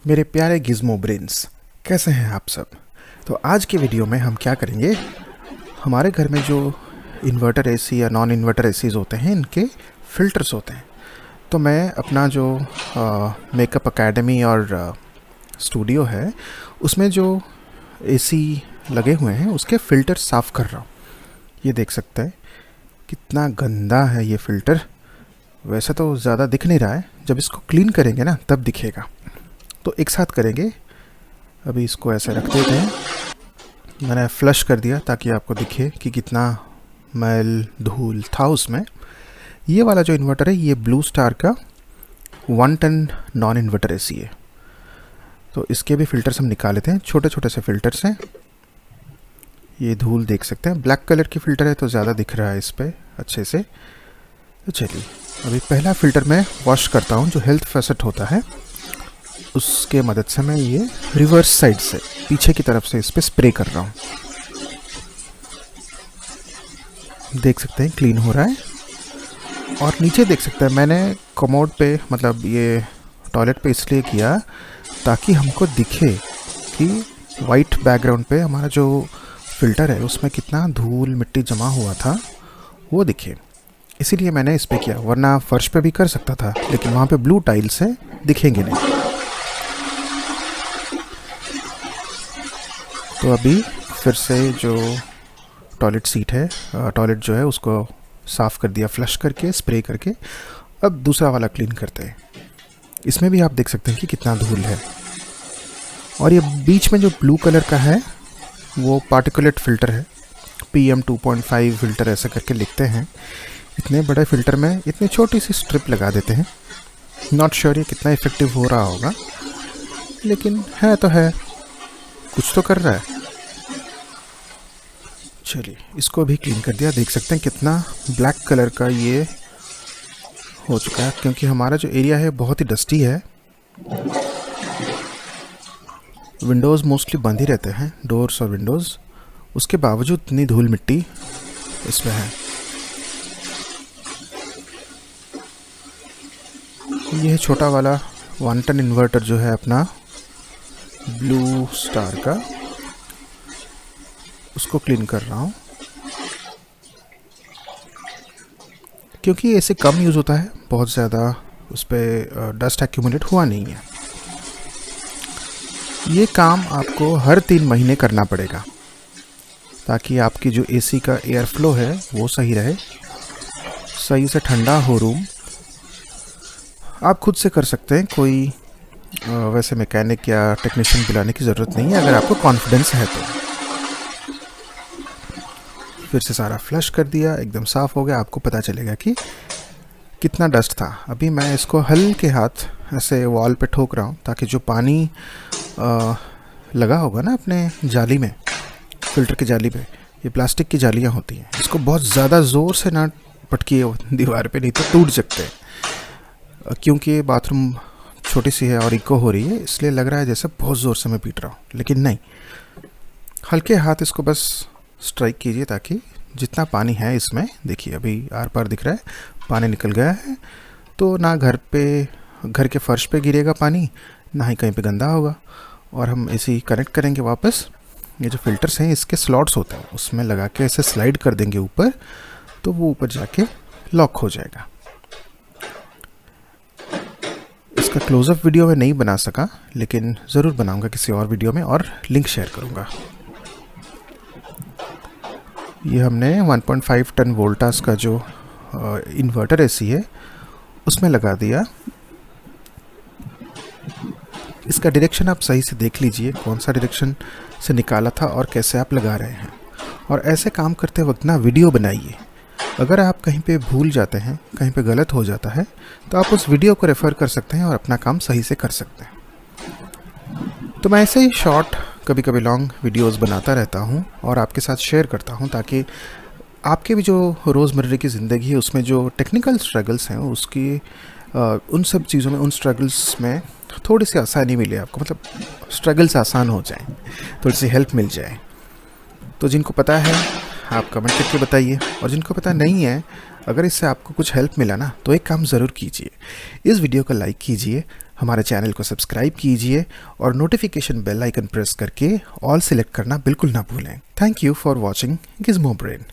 मेरे प्यारे Gizmo brains, कैसे हैं आप सब। तो आज के वीडियो में हम क्या करेंगे, हमारे घर में जो इन्वर्टर एसी या नॉन इन्वर्टर एसीज होते हैं, इनके फ़िल्टर्स होते हैं। तो मैं अपना जो मेकअप एकेडमी और स्टूडियो है, उसमें जो एसी लगे हुए हैं उसके फ़िल्टर साफ़ कर रहा हूँ। ये देख सकते हैं कितना गंदा है ये फ़िल्टर। वैसे तो ज़्यादा दिख नहीं रहा है, जब इसको क्लीन करेंगे ना तब दिखेगा। तो एक साथ करेंगे। अभी इसको ऐसे रख देते हैं। मैंने फ्लश कर दिया ताकि आपको दिखे कि कितना मैल धूल था उसमें। ये वाला जो इन्वर्टर है, ये ब्लू स्टार का 1 टन नॉन इन्वर्टर एसी है। तो इसके भी फ़िल्टर्स हम निकाल लेते हैं। छोटे छोटे से फ़िल्टर्स हैं। ये धूल देख सकते हैं, ब्लैक कलर की फ़िल्टर है तो ज़्यादा दिख रहा है इस पर अच्छे से। तो चलिए अभी पहला फ़िल्टर मैं वॉश करता हूँ। जो हेल्थ फैसेट होता है उसके मदद से मैं ये रिवर्स साइड से, पीछे की तरफ से इस पर स्प्रे कर रहा हूँ। देख सकते हैं क्लीन हो रहा है। और नीचे देख सकते हैं, मैंने कमोड पे, मतलब ये टॉयलेट पे इसलिए किया ताकि हमको दिखे कि वाइट बैकग्राउंड पे हमारा जो फ़िल्टर है उसमें कितना धूल मिट्टी जमा हुआ था वो दिखे, इसीलिए मैंने इस पे किया। वरना फर्श पे भी कर सकता था, लेकिन वहाँ पे ब्लू टाइल्स है, दिखेंगे नहीं। तो अभी फिर से जो टॉयलेट सीट है, टॉयलेट जो है उसको साफ़ कर दिया, फ्लश करके, स्प्रे करके। अब दूसरा वाला क्लीन करते हैं। इसमें भी आप देख सकते हैं कि कितना धूल है। और ये बीच में जो ब्लू कलर का है वो पार्टिकुलेट फ़िल्टर है, PM 2.5 फ़िल्टर ऐसे करके लिखते हैं। इतने बड़े फ़िल्टर में इतनी छोटी सी स्ट्रिप लगा देते हैं। नॉट श्योर ये कितना इफ़ेक्टिव हो रहा होगा, लेकिन है तो है, कुछ तो कर रहा है। चलिए इसको भी क्लीन कर दिया। देख सकते हैं कितना ब्लैक कलर का ये हो चुका है, क्योंकि हमारा जो एरिया है बहुत ही डस्टी है। विंडोज़ मोस्टली बंद ही रहते हैं, डोर्स और विंडोज़, उसके बावजूद इतनी धूल मिट्टी इसमें है। यह छोटा वाला 1 टन इन्वर्टर जो है अपना ब्लू स्टार का, उसको क्लीन कर रहा हूँ, क्योंकि ऐसे कम यूज़ होता है, बहुत ज़्यादा उस पर डस्ट एक्यूमुलेट हुआ नहीं है। ये काम आपको हर 3 महीने करना पड़ेगा ताकि आपकी जो एसी का एयर फ्लो है वो सही रहे, सही से ठंडा हो रूम। आप खुद से कर सकते हैं, कोई वैसे मैकेनिक या टेक्नीशियन बुलाने की ज़रूरत नहीं है, अगर आपको कॉन्फिडेंस है तो। फिर से सारा फ्लश कर दिया, एकदम साफ़ हो गया। आपको पता चलेगा कि कितना डस्ट था। अभी मैं इसको हल्के हाथ ऐसे वॉल पे ठोक रहा हूँ ताकि जो पानी लगा होगा ना अपने जाली में, फ़िल्टर की जाली पे, ये प्लास्टिक की जालियाँ होती हैं, इसको बहुत ज़्यादा ज़ोर से ना पटकिए दीवार पे, नहीं तो टूट सकते हैं। क्योंकि ये बाथरूम छोटी सी है और इको हो रही है, इसलिए लग रहा है जैसे बहुत ज़ोर से मैं पीट रहा हूँ, लेकिन नहीं, हल्के हाथ इसको बस स्ट्राइक कीजिए ताकि जितना पानी है इसमें, देखिए अभी आर पार दिख रहा है, पानी निकल गया है। तो ना घर के फर्श पे गिरेगा पानी, ना ही कहीं पे गंदा होगा। और हम इसी कनेक्ट करेंगे वापस। ये जो फ़िल्टर्स हैं इसके स्लॉट्स होते हैं, उसमें लगा के ऐसे स्लाइड कर देंगे ऊपर, तो वो ऊपर जाके लॉक हो जाएगा। इसका क्लोजअप वीडियो मैं नहीं बना सका, लेकिन ज़रूर बनाऊंगा किसी और वीडियो में और लिंक शेयर करूंगा। ये हमने 1.5 टन वोल्टास का जो इन्वर्टर एसी है उसमें लगा दिया। इसका डायरेक्शन आप सही से देख लीजिए, कौन सा डायरेक्शन से निकाला था और कैसे आप लगा रहे हैं। और ऐसे काम करते वक्त ना वीडियो बनाइए। अगर आप कहीं पे भूल जाते हैं, कहीं पे गलत हो जाता है, तो आप उस वीडियो को रेफ़र कर सकते हैं और अपना काम सही से कर सकते हैं। तो मैं ऐसे ही शॉर्ट, कभी कभी लॉन्ग वीडियोस बनाता रहता हूँ और आपके साथ शेयर करता हूँ, ताकि आपके भी जो रोज़मर्रा की ज़िंदगी है उसमें जो टेक्निकल स्ट्रगल्स हैं उसकी उन सब चीज़ों में, उन स्ट्रगल्स में थोड़ी सी आसानी मिले आपको, मतलब स्ट्रगल्स आसान हो जाएं, थोड़ी सी हेल्प मिल जाए। तो जिनको पता है आप कमेंट करके बताइए, और जिनको पता नहीं है, अगर इससे आपको कुछ हेल्प मिला ना, तो एक काम ज़रूर कीजिए, इस वीडियो को लाइक कीजिए, हमारे चैनल को सब्सक्राइब कीजिए और नोटिफिकेशन बेल आइकन प्रेस करके ऑल सिलेक्ट करना बिल्कुल ना भूलें। Thank you for watching Gizmo brain.